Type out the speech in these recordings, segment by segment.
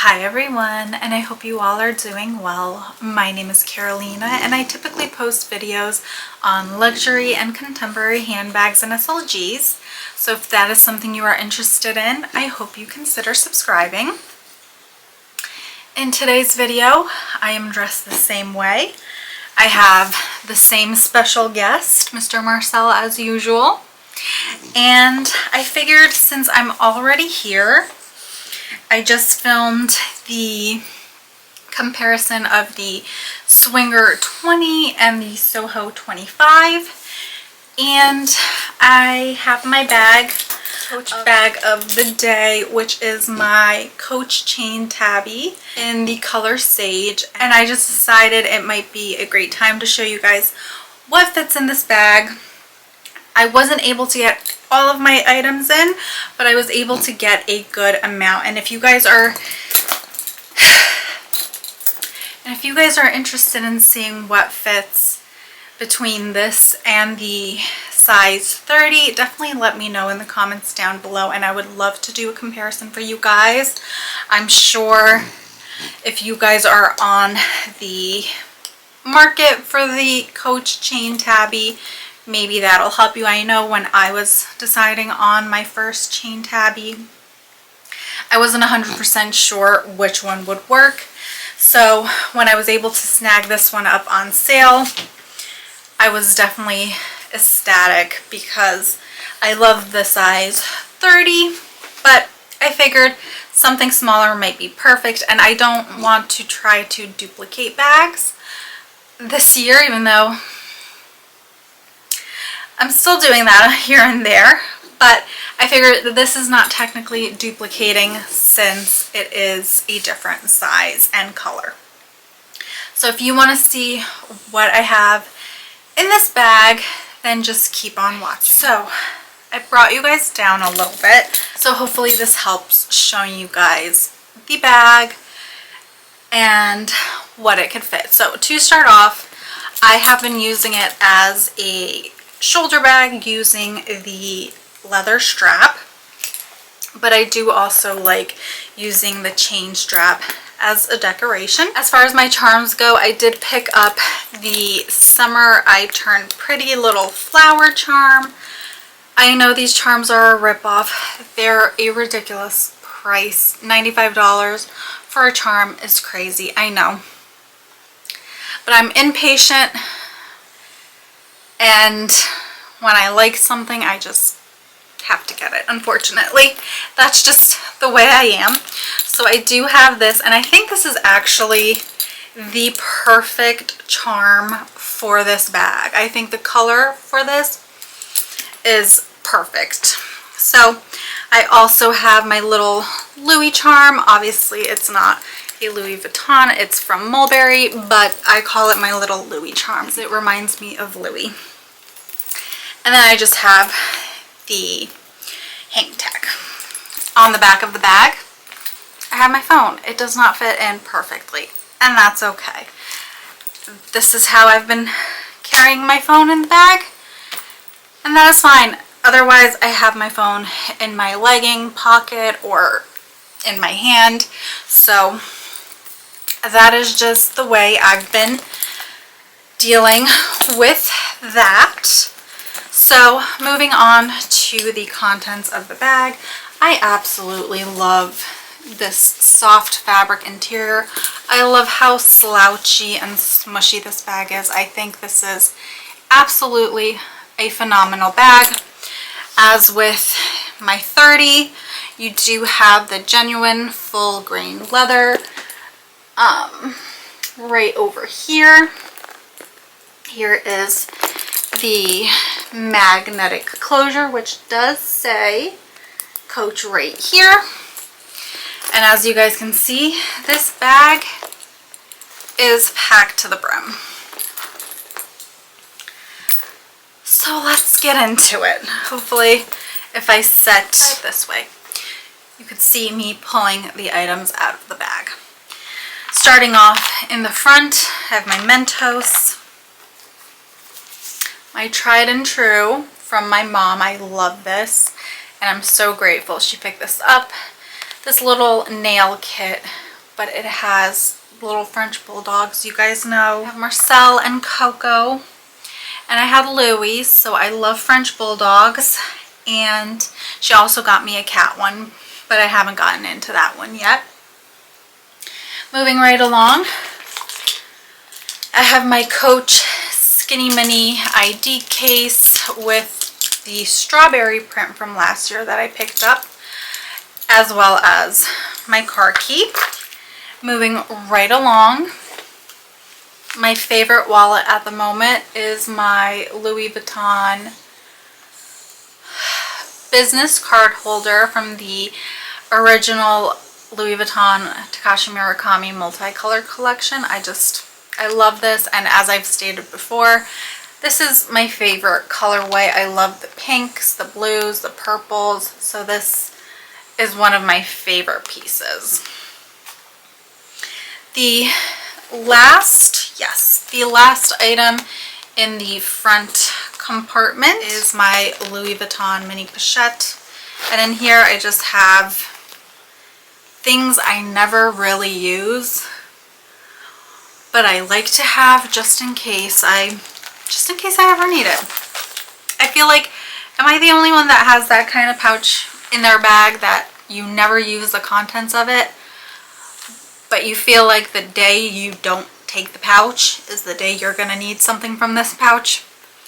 Hi everyone, and I hope you all are doing well. My name is Karolina and I typically post videos on luxury and contemporary handbags and SLGs. So if that is something you are interested in, I hope you consider subscribing. In today's video, I am dressed the same way. I have the same special guest, Mr. Marcel, as usual. And I figured since I'm already here, I just filmed the comparison of the Swinger 20 and the Soho 25, and I have my Coach bag of the day, which is my Coach chain Tabby in the color Sage, and I just decided it might be a great time to show you guys what fits in this bag. I wasn't able to get all of my items in, but I was able to get a good amount. And if you guys are interested in seeing what fits between this and the size 30, definitely let me know in the comments down below, and I would love to do a comparison for you guys. I'm sure if you guys are on the market for the Coach chain Tabby, maybe that'll help you. I know when I was deciding on my first chain Tabby, I wasn't 100% sure which one would work. So when I was able to snag this one up on sale, I was definitely ecstatic because I love the size 30, but I figured something smaller might be perfect, and I don't want to try to duplicate bags this year, even though I'm still doing that here and there, but I figured that this is not technically duplicating since it is a different size and color. So if you want to see what I have in this bag, then just keep on watching. So I brought you guys down a little bit, so hopefully this helps showing you guys the bag and what it could fit. So to start off, I have been using it as a shoulder bag using the leather strap, but I do also like using the chain strap as a decoration. As far as my charms go, I did pick up the Summer I Turned Pretty little flower charm. I know these charms are a ripoff. They're a ridiculous price. $95 for a charm is crazy, I know. But I'm impatient, and when I like something, I just have to get it, unfortunately. That's just the way I am. So I do have this, and I think this is actually the perfect charm for this bag. I think the color for this is perfect. So I also have my little Louis charm. Obviously it's not a Louis Vuitton, it's from Mulberry, but I call it my little Louis charms. It reminds me of Louis. And then I just have the hang tag. On the back of the bag, I have my phone. It does not fit in perfectly, and that's okay. This is how I've been carrying my phone in the bag, and that is fine. Otherwise, I have my phone in my legging pocket or in my hand. So that is just the way I've been dealing with that. So moving on to the contents of the bag, I absolutely love this soft fabric interior. I love how slouchy and smushy this bag is. I think this is absolutely a phenomenal bag. As with my 30, you do have the genuine full grain leather right over here. Here is the magnetic closure, which does say Coach right here. And as you guys can see, this bag is packed to the brim. So let's get into it. Hopefully if I set this way, you could see me pulling the items out of the bag. Starting off in the front, I have my Mentos, my tried and true from my mom. I love this, and I'm so grateful she picked this up. This little nail kit but it has little French bulldogs. You guys know I have Marcel and Coco, and I had Louis, so I love French bulldogs. And she also got me a cat one, but I haven't gotten into that one yet. Moving right along, I have my Coach Skinny Mini ID case with the strawberry print from last year that I picked up, as well as my car key. Moving right along, my favorite wallet at the moment is my Louis Vuitton business card holder from the original Louis Vuitton Takashi Murakami multicolored collection. I love this, and as I've stated before, this is my favorite colorway. I love the pinks, the blues, the purples, so this is one of my favorite pieces. The last item in the front compartment is my Louis Vuitton mini pochette, and in here I just have things I never really use, but I like to have just in case I ever need it. I feel like, am I the only one that has that kind of pouch in their bag that you never use the contents of it, but you feel like the day you don't take the pouch is the day you're gonna need something from this pouch?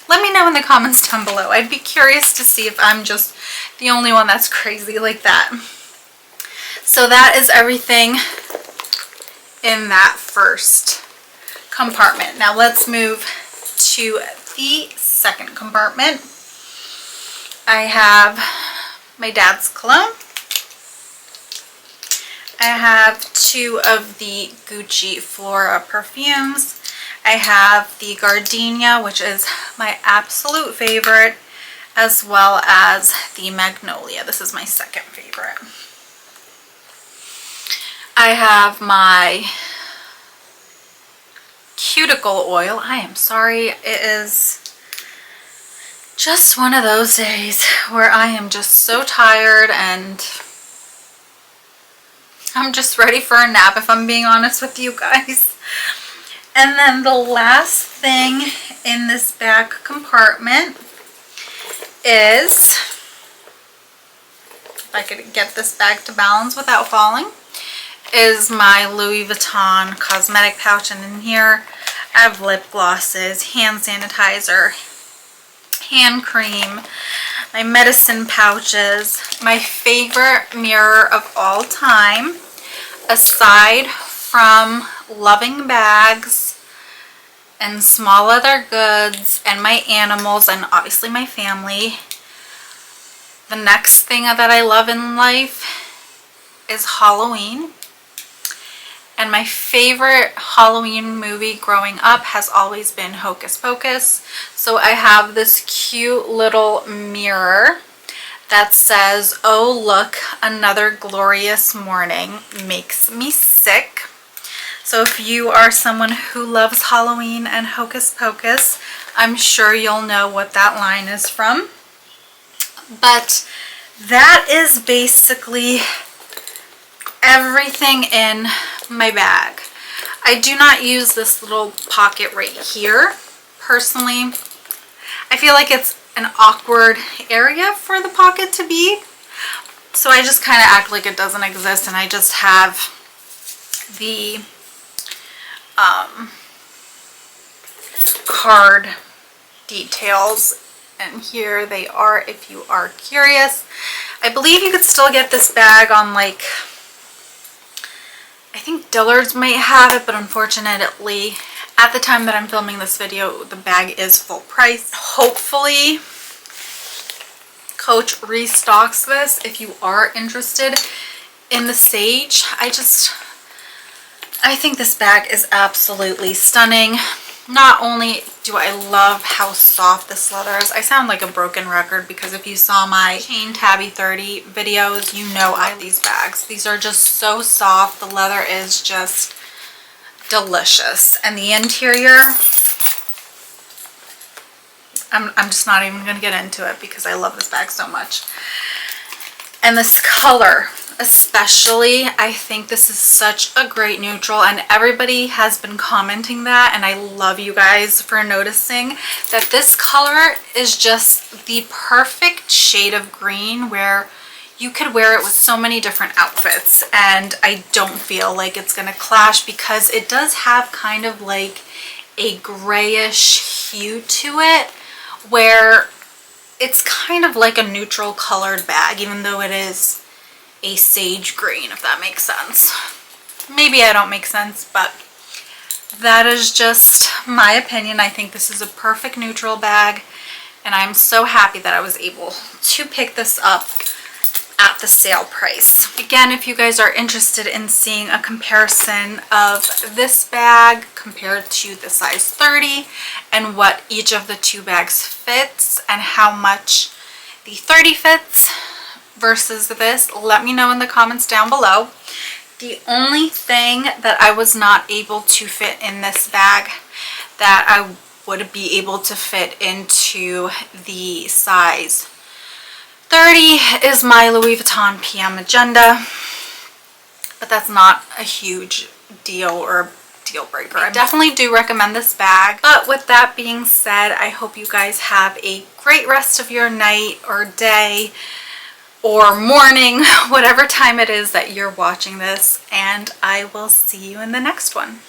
Let me know in the comments down below. I'd be curious to see if I'm just the only one that's crazy like that. So that is everything in that first compartment. Now let's move to the second compartment. I have my dad's cologne. I have 2 of the Gucci Flora perfumes. I have the Gardenia, which is my absolute favorite, as well as the Magnolia. This is my second favorite. I have my cuticle oil. I am sorry, it is just one of those days where I am just so tired and I'm just ready for a nap, if I'm being honest with you guys. And then the last thing in this back compartment is, if I could get this bag to balance without falling, is my Louis Vuitton cosmetic pouch. And in here I have lip glosses, hand sanitizer, hand cream, my medicine pouches, my favorite mirror of all time, aside from loving bags and small leather goods and my animals and obviously my family. The next thing that I love in life is Halloween. And my favorite Halloween movie growing up has always been Hocus Pocus. So I have this cute little mirror that says, "Oh look, another glorious morning makes me sick." So if you are someone who loves Halloween and Hocus Pocus, I'm sure you'll know what that line is from. But that is basically everything in my bag. I do not use this little pocket right here. Personally, I feel like it's an awkward area for the pocket to be. So I just kind of act like it doesn't exist, and I just have the card details, and here they are if you are curious. I believe you could still get this bag on, like, I think Dillard's might have it, but unfortunately at the time that I'm filming this video the bag is full price. Hopefully Coach restocks this if you are interested in the sage. I think this bag is absolutely stunning. Not only do I love how soft this leather is, I sound like a broken record because if you saw my Chain Tabby 30 videos, you know I love these bags. These are just so soft. The leather is just delicious. And the interior, I'm just not even going to get into it because I love this bag so much. And this color, especially, I think this is such a great neutral, and everybody has been commenting that, and I love you guys for noticing that this color is just the perfect shade of green where you could wear it with so many different outfits, and I don't feel like it's gonna clash because it does have kind of like a grayish hue to it where it's kind of like a neutral colored bag, even though it is a sage green, if that makes sense. Maybe I don't make sense, but that is just my opinion. I think this is a perfect neutral bag, and I'm so happy that I was able to pick this up at the sale price. Again, if you guys are interested in seeing a comparison of this bag compared to the size 30 and what each of the two bags fits and how much the 30 fits versus this, let me know in the comments down below. The only thing that I was not able to fit in this bag that I would be able to fit into the size 30 is my Louis Vuitton PM Magenta, but that's not a huge deal or deal breaker. I definitely do recommend this bag. But with that being said, I hope you guys have a great rest of your night or day or morning, whatever time it is that you're watching this, and I will see you in the next one.